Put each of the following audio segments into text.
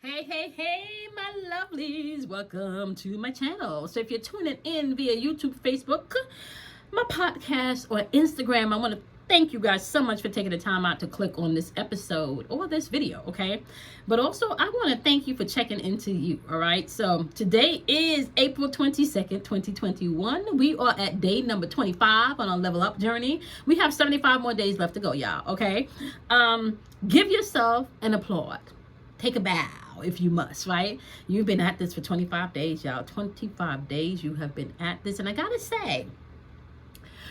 Hey, my lovelies. Welcome to my channel. So if you're tuning in via YouTube, Facebook, my podcast, or Instagram, I want to thank you guys so much for taking the time out to click on this episode or this video, okay? But also, I want to thank you for checking into you, all right? So today is April 22nd, 2021. We are at day number 25 on our level up journey. We have 75 more days left to go, y'all, okay? Give yourself an applaud. Take a bow if you must, right? You've been at this for 25 days, y'all. 25 days you have been at this. And I gotta say,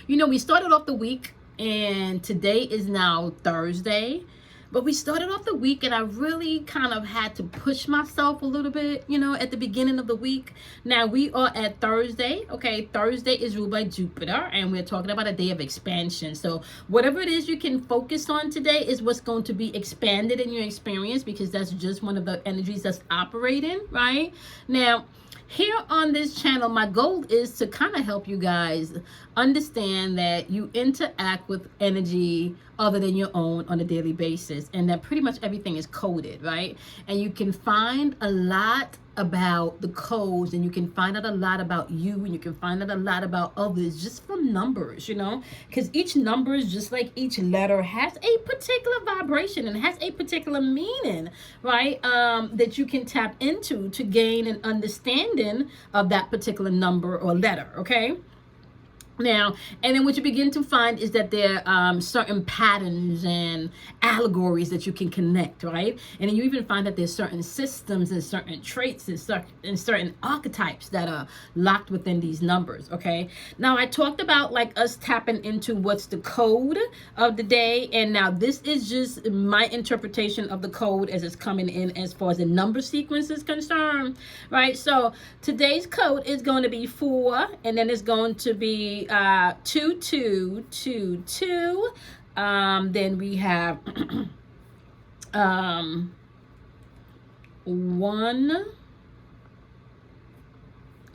we started off the week and today is now Thursday. But we started off the week and I really kind of had to push myself a little bit, at the beginning of the week. Now we are at Thursday, okay? Thursday is ruled by Jupiter and we're talking about a day of expansion. So whatever it is you can focus on today is what's going to be expanded in your experience, because that's just one of the energies that's operating, right? Now, here on this channel, my goal is to kind of help you guys understand that you interact with energy other than your own on a daily basis, and that pretty much everything is coded, right? And you can find a lot about the codes, and you can find out a lot about you, and you can find out a lot about others just from numbers, because each number is just like each letter has a particular vibration and has a particular meaning, right? That you can tap into to gain an understanding of that particular number or letter, okay? Now, and then what you begin to find is that there are certain patterns and allegories that you can connect, right? And then you even find that there's certain systems and certain traits and certain archetypes that are locked within these numbers, okay? Now, I talked about like us tapping into what's the code of the day. And now this is just my interpretation of the code as it's coming in as far as the number sequence is concerned, right? So today's code is going to be 4, and then it's going to be 2222. Then we have 1,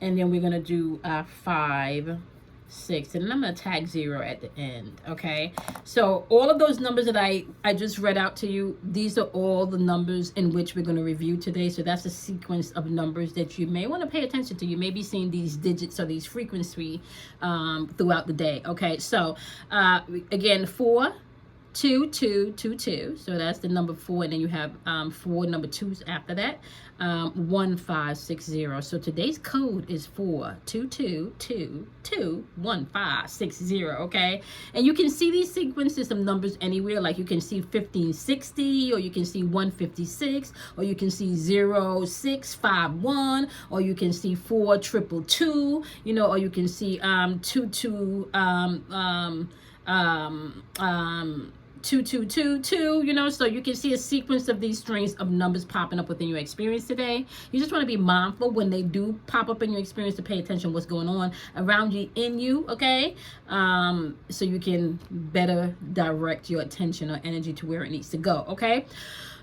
and then we're gonna do 5, 6, and then I'm gonna tag 0 at the end, okay? So all of those numbers that I just read out to you, these are all the numbers in which we're gonna review today. So that's a sequence of numbers that you may wanna pay attention to. You may be seeing these digits or these frequency throughout the day, okay? So again, 4, 2, 2, 2, 2. So that's the number 4, and then you have 4 number 2s after that. 1, 5, 6, 0. So today's code is 4, 2, 2, 2, 2, 1, 5, 6, 0. Okay, and you can see these sequences of numbers anywhere. Like you can see 1560, or you can see 156, or you can see 0651, or you can see 4222. Or you can see 2222, so you can see a sequence of these strings of numbers popping up within your experience today. You just want to be mindful when they do pop up in your experience to pay attention to what's going on around you, in you, okay? So you can better direct your attention or energy to where it needs to go, okay?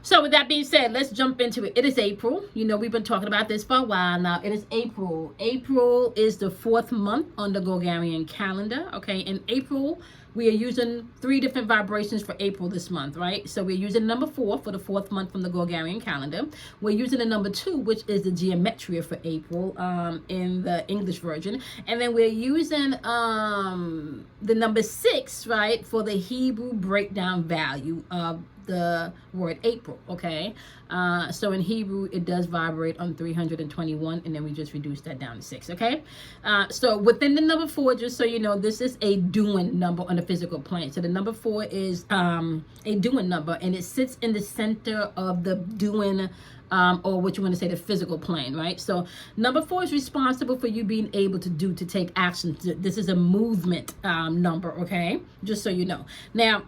So with that being said, let's jump into it. It is April. We've been talking about this for a while now. It is April. April is the 4th month on the Gregorian calendar, okay? In April, we are using 3 different vibrations for April this month, right? So we're using number 4 for the 4th month from the Gregorian calendar. We're using the number 2, which is the geometria for April in the English version. And then we're using the number 6, right, for the Hebrew breakdown value of the word April, okay? So in Hebrew, it does vibrate on 321, and then we just reduce that down to 6, okay? So within the number 4, just so you know, this is a doing number on the physical plane. So the number 4 is a doing number, and it sits in the center of the doing, or what you want to say, the physical plane, right? So number 4 is responsible for you being able to take action. This is a movement number, okay? Just so you know. Now,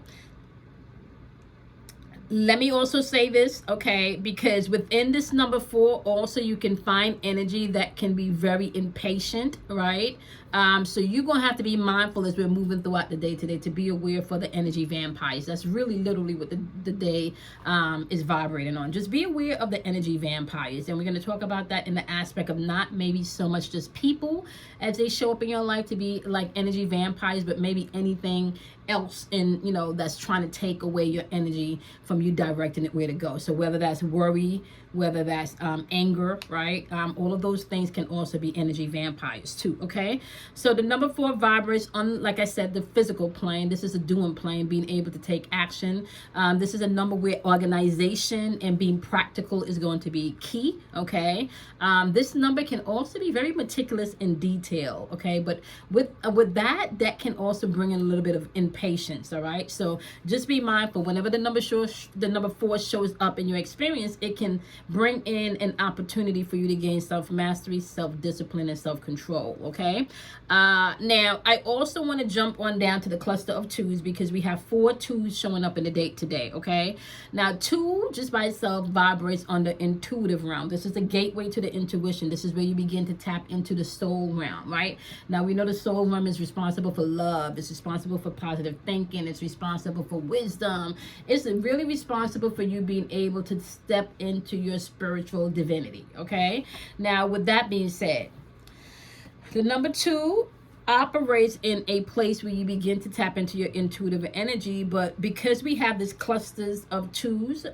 let me also say this, okay, because within this number 4 also you can find energy that can be very impatient, right? So you're going to have to be mindful as we're moving throughout the day today to be aware for the energy vampires. That's really literally what the day is vibrating on. Just be aware of the energy vampires. And we're going to talk about that in the aspect of not maybe so much just people as they show up in your life to be like energy vampires, but maybe anything else in, that's trying to take away your energy from you directing it where to go. So whether that's worry, whether that's anger, right? All of those things can also be energy vampires too, okay? So the number 4 vibrates on, like I said, the physical plane. This is a doing plane, being able to take action. This is a number where organization and being practical is going to be key, okay? This number can also be very meticulous in detail, okay? But with that can also bring in a little bit of impatience, all right? So just be mindful whenever the number 4 shows up in your experience, it can bring in an opportunity for you to gain self-mastery, self-discipline, and self-control, okay? Now, I also want to jump on down to the cluster of 2s because we have 4 2s showing up in the date today, okay? Now, 2 just by itself vibrates on the intuitive realm. This is the gateway to the intuition. This is where you begin to tap into the soul realm, right? Now, we know the soul realm is responsible for love. It's responsible for positive thinking. It's responsible for wisdom. It's really responsible for you being able to step into your spiritual divinity, okay? Now, with that being said, the number 2 operates in a place where you begin to tap into your intuitive energy, but because we have this clusters of 2s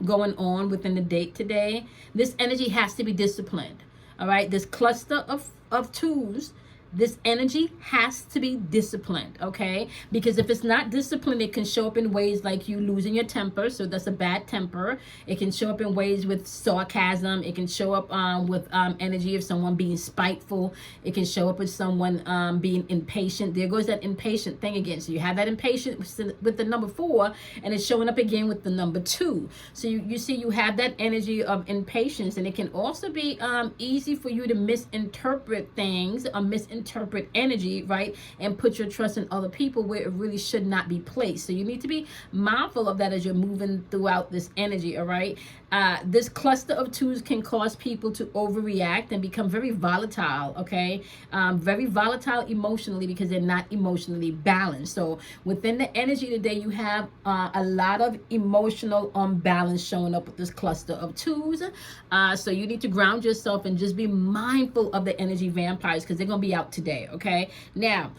going on within the date today, this energy has to be disciplined, all right? This cluster of 2s, this energy has to be disciplined, okay? Because if it's not disciplined, it can show up in ways like you losing your temper. So that's a bad temper. It can show up in ways with sarcasm. It can show up with energy of someone being spiteful. It can show up with someone being impatient. There goes that impatient thing again. So you have that impatient with the number 4, and it's showing up again with the number 2. So you see you have that energy of impatience, and it can also be easy for you to misinterpret things or misinterpret energy, right? And put your trust in other people where it really should not be placed. So you need to be mindful of that as you're moving throughout this energy, all right? This cluster of 2s can cause people to overreact and become very volatile, okay? Very volatile emotionally because they're not emotionally balanced. So within the energy today, you have a lot of emotional unbalance showing up with this cluster of 2s. So you need to ground yourself and just be mindful of the energy vampires because they're going to be out today, okay? Now,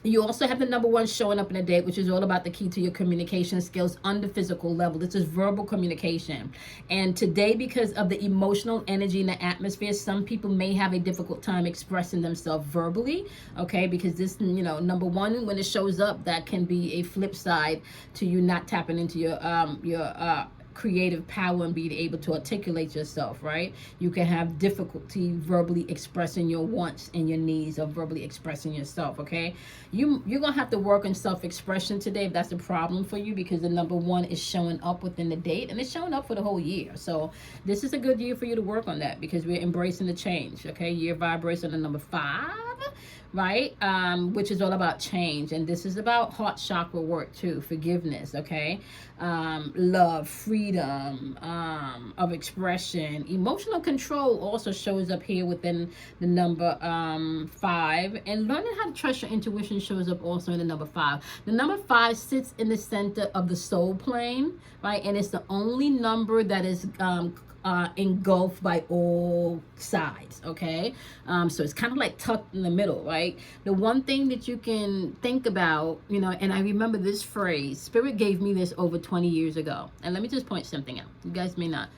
you also have the number 1 showing up in a date, which is all about the key to your communication skills on the physical level. This is verbal communication. And today, because of the emotional energy in the atmosphere, some people may have a difficult time expressing themselves verbally, okay? Because this, number 1, when it shows up, that can be a flip side to you not tapping into your creative power and being able to articulate yourself, right? You can have difficulty verbally expressing your wants and your needs, or verbally expressing yourself, okay? You're gonna have to work on self-expression today if that's a problem for you, because the number 1 is showing up within the date, and it's showing up for the whole year. So this is a good year for you to work on that, because we're embracing the change, okay? Year vibrates on the number 5, right? Which is all about change. And this is about heart chakra work too, forgiveness, okay? Love, freedom of expression. Emotional control also shows up here within the number 5. And learning how to trust your intuition shows up also in the number 5. The number 5 sits in the center of the soul plane, right? And it's the only number that is engulfed by all sides, okay? So it's kind of like tucked in the middle, right? The one thing that you can think about, and I remember this phrase, Spirit gave me this over 20 years ago. And let me just point something out. You guys may not.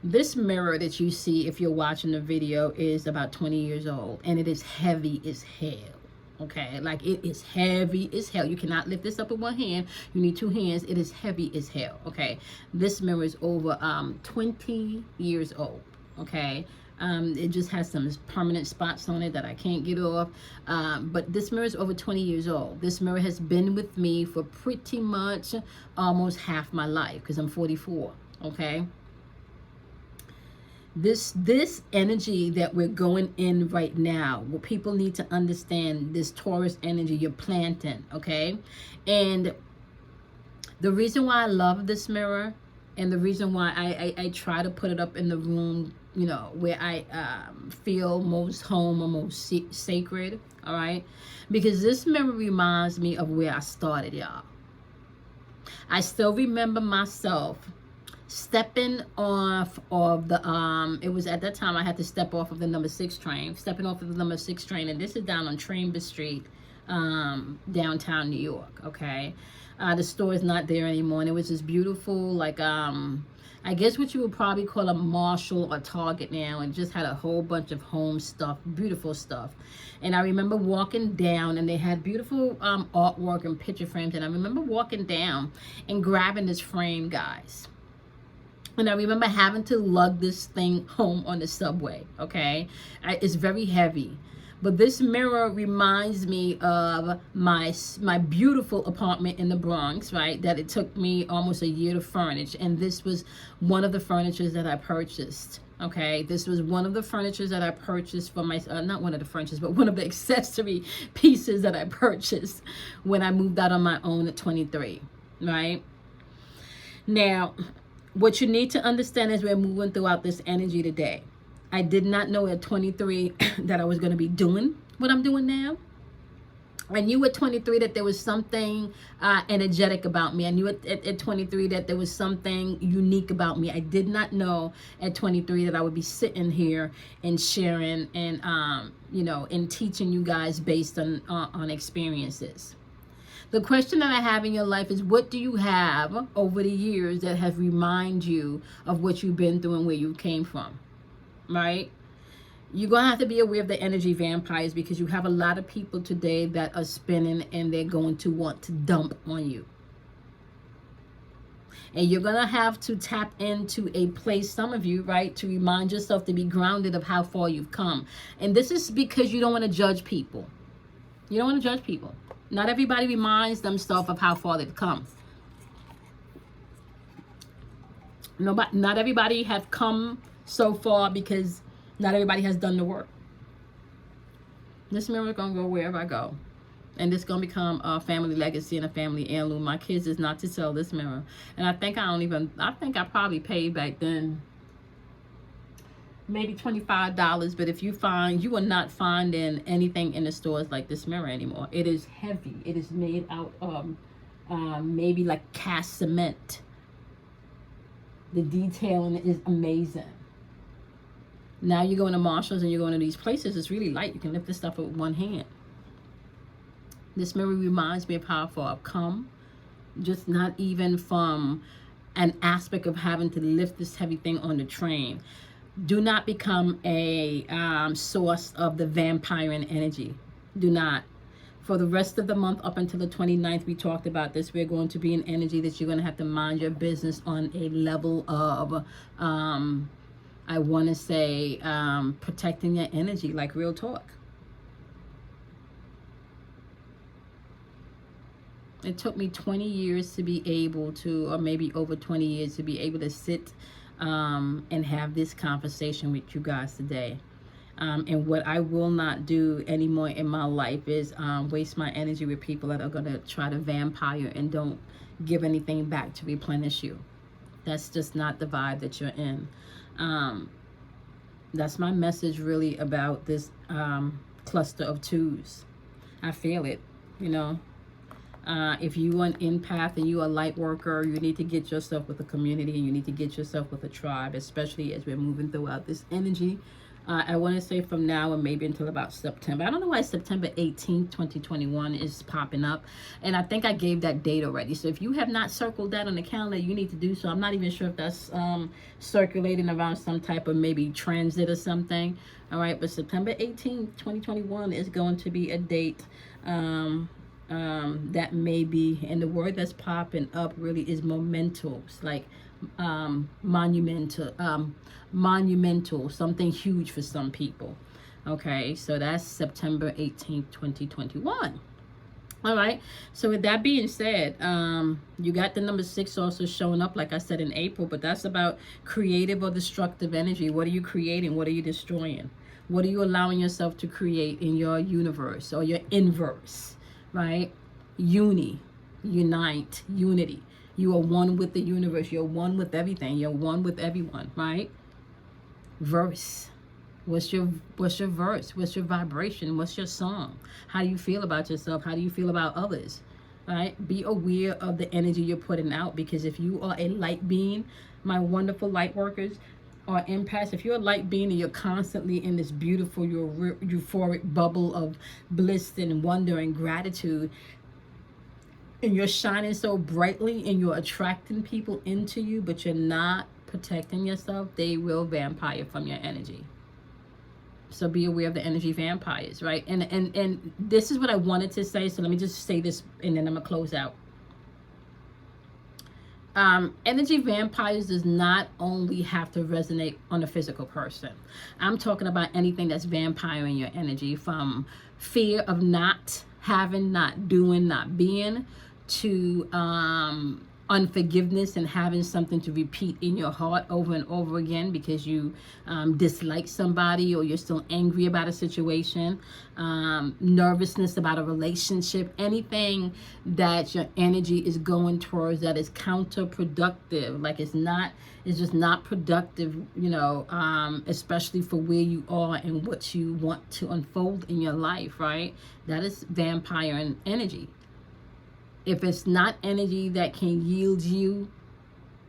This mirror that you see if you're watching the video is about 20 years old, and it is heavy as hell. Okay, like it is heavy as hell. You cannot lift this up with one hand. You need 2 hands. It is heavy as hell. Okay, this mirror is over 20 years old. Okay, it just has some permanent spots on it that I can't get off. But this mirror is over 20 years old. This mirror has been with me for pretty much almost half my life, because I'm 44. Okay. This energy that we're going in right now, what people need to understand, this Taurus energy you're planting, okay? And the reason why I love this mirror, and the reason why I try to put it up in the room, where I feel most home or most sacred, all right? Because this mirror reminds me of where I started, y'all. I still remember myself stepping off of the it was at that time I had to step off of the number 6 train, stepping off of the number 6 train, and this is down on Chambers Street, downtown New York, okay? The store is not there anymore, and it was this beautiful, like, I guess what you would probably call a Marshall or Target now, and just had a whole bunch of home stuff, beautiful stuff. And I remember walking down, and they had beautiful artwork and picture frames, and I remember walking down and grabbing this frame, guys. And I remember having to lug this thing home on the subway, okay? It's very heavy. But this mirror reminds me of my beautiful apartment in the Bronx, right? That it took me almost a year to furnish. And this was one of the furnitures that I purchased, okay? This was one of the furnitures that I purchased for my, not one of the furnitures, but one of the accessory pieces that I purchased when I moved out on my own at 23, right? Now, what you need to understand as we're moving throughout this energy today, I did not know at 23 that I was going to be doing what I'm doing now. I knew at 23 that there was something energetic about me. I knew at 23 that there was something unique about me. I did not know at 23 that I would be sitting here and sharing and, you know, and teaching you guys based on experiences. The question that I have in your life is, what do you have over the years that have reminded you of what you've been through and where you came from? Right? You're going to have to be aware of the energy vampires, because you have a lot of people today that are spinning and they're going to want to dump on you. And you're going to have to tap into a place, some of you, right, to remind yourself to be grounded of how far you've come. And this is because you don't want to judge people. You don't want to judge people. Not everybody reminds themselves of how far they've come. Not everybody have come so far because not everybody has done the work. This mirror is going to go wherever I go. And it's going to become a family legacy and a family heirloom. My kids is not to sell this mirror. And I think I probably paid back then maybe $25. But if you are not finding anything in the stores like this mirror anymore. It is heavy. It is made out of maybe like cast cement. The detailing is amazing. Now you're going to Marshalls and you're going to these places, it's really light. You can lift this stuff with one hand. This mirror reminds me of how far I've come. Just not even from an aspect of having to lift this heavy thing on the train. Do not become a source of the vampiring energy. Do not. For the rest of the month up until the 29th, we talked about this. We're going to be in energy that you're going to have to mind your business on a level of I want to say protecting your energy, like real talk. It took me 20 years to be able to, or maybe over 20 years to be able to sit and have this conversation with you guys today. And what I will not do anymore in my life is waste my energy with people that are going to try to vampire and don't give anything back to replenish you. That's just not the vibe that you're in. That's my message really about this cluster of twos. I feel it, you know. If you are an empath and you are a light worker, you need to get yourself with a community. You need to get yourself with a tribe, especially as we're moving throughout this energy. I want to say from now and maybe until about September. I don't know why September 18th, 2021 is popping up. And I think I gave that date already. So if you have not circled that on the calendar, you need to do so. I'm not even sure if that's circulating around some type of maybe transit or something. All right. But September 18th, 2021 is going to be a date that may be, and the word that's popping up really is mementos, like monumental, something huge for some people. Okay, so that's September 18th, 2021. All right, so with that being said, you got the number 6 also showing up, like I said, in April, but that's about creative or destructive energy. What are you creating? What are you destroying? What are you allowing yourself to create in your universe or your inverse, right? Unity, unity. You are one with the universe. You're one with everything. You're one with everyone, right? Verse. What's your verse? What's your vibration? What's your song? How do you feel about yourself? How do you feel about others? Right? Be aware of the energy you're putting out, because if you are a light being, my wonderful light workers or empaths, if you're a light being and you're constantly in this beautiful euphoric bubble of bliss and wonder and gratitude, and you're shining so brightly and you're attracting people into you, but you're not protecting yourself, they will vampire from your energy. So be aware of the energy vampires, right? And this is what I wanted to say. So let me just say this, and then I'm gonna close out. Energy vampires does not only have to resonate on a physical person. I'm talking about anything that's vampiring your energy, from fear of not having, not doing, not being, to unforgiveness and having something to repeat in your heart over and over again because you dislike somebody, or you're still angry about a situation, nervousness about a relationship, anything that your energy is going towards that is counterproductive, like it's just not productive, you know, especially for where you are and what you want to unfold in your life, right? That is vampire energy. If it's not energy that can yield you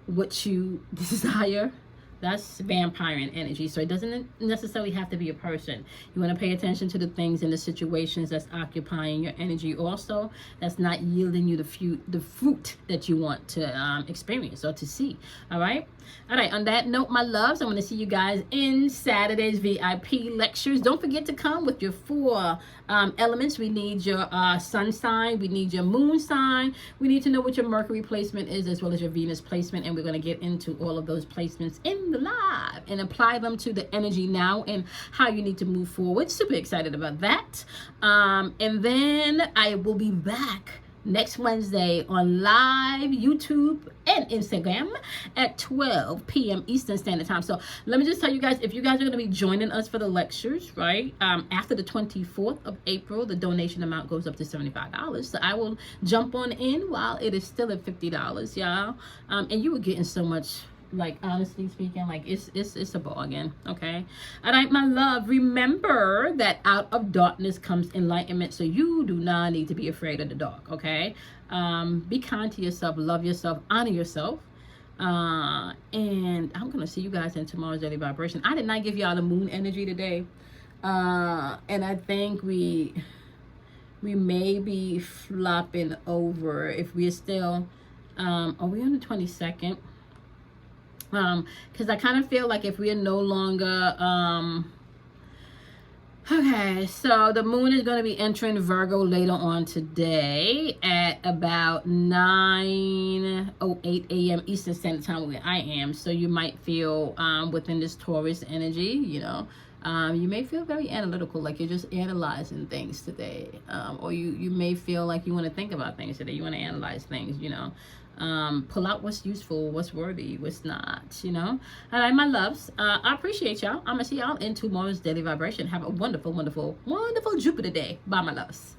what you desire, that's vampire energy. So it doesn't necessarily have to be a person. You want to pay attention to the things and the situations that's occupying your energy also, that's not yielding you the fruit that you want to experience or to see. All right. On that note, my loves, I want to see you guys in Saturday's VIP lectures. Don't forget to come with your 4 elements. We need your sun sign. We need your moon sign. We need to know what your Mercury placement is, as well as your Venus placement. And we're going to get into all of those placements in the live and apply them to the energy now and how you need to move forward. Super excited about that. And then I will be back next Wednesday on live YouTube and Instagram at 12 p.m. Eastern Standard Time. So let me just tell you guys, if you guys are going to be joining us for the lectures, right, after the 24th of April, the donation amount goes up to $75. So I will jump on in while it is still at $50, y'all. And you were getting so much, like, honestly speaking, like it's a bargain. Okay. All right, my love, remember that out of darkness comes enlightenment, so you do not need to be afraid of the dark. Okay. Be kind to yourself, love yourself, honor yourself, and I'm gonna see you guys in tomorrow's daily vibration. I did not give y'all the moon energy today, and I think we may be flopping over if we're still are we on the 22nd? Because I kind of feel like if we are no longer okay, so the moon is going to be entering Virgo later on today at about 9:08 a.m. Eastern Standard Time where I am. So you might feel within this Taurus energy, you know, you may feel very analytical, like you're just analyzing things today, or you may feel like you want to think about things today. You want to analyze things, you know. Pull out what's useful, what's worthy, what's not, you know. All right, my loves, I appreciate y'all. I'm gonna see y'all in tomorrow's daily vibration. Have a wonderful, wonderful, wonderful Jupiter day. Bye, my loves.